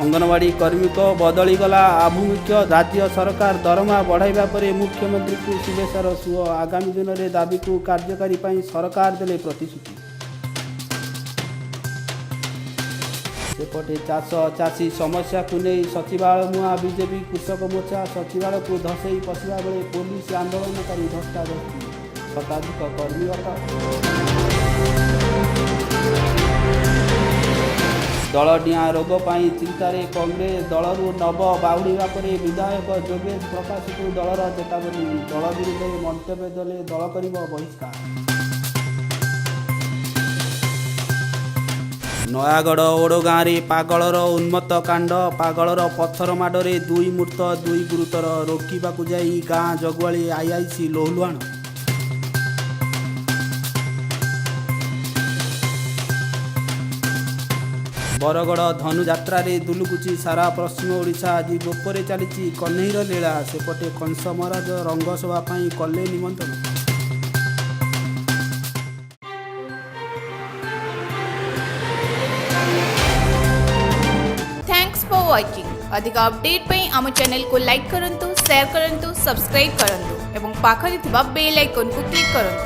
अंगनवाड़ी कर्मी को बदलीगला आभिमुख्य। राज्य सरकार दरमा बढ़ाइबा परे मुख्यमंत्री को शुभेच्छार सुह। आगामी दिन में दाबी को कार्यकारी पाई सरकार देले प्रतिश्रुति। सेपटे चाष चाषी समस्या को नहीं सचिवालय मुआ। बीजेपी कृषक मोर्चा सचिवालय को धसई पशिया बेले पुलिस आंदोलनकारी धस्ताधस्ती। शताधिक कर्मी दलडिया रोग पर चिंतार कांग्रेस। दलरू नव बाहुड़ा पर विधायक योगेश प्रकाश को दलर चेतावनी। दल विरुद्ध मंतव्य देले दल कर बहिष्कार। नयागढ़ ओडगाँ रे पागलर उन्मत्त कांड। पागलर पत्थर माडरे दुई मृत दुई गुरुतर। रोकवाक जाई गाँ जगुआली आईआईसी लोहलुहाण। बरगढ़ धनुଯାत्रा रे दुलुकुची सारा पश्चिम ओडिशा। आज गोपरे चली कन्हईर लीला। सेपटे कंस महाराज रंगसभा कले निमंत्रण। Thanks for watching. अधिक अपडेट पे आम चैनल को लाइक करंतु, शेयर करंतु, सब्सक्राइब करंतु एवं पाखरे थिबा बेल आइकन को क्लिक करंतु।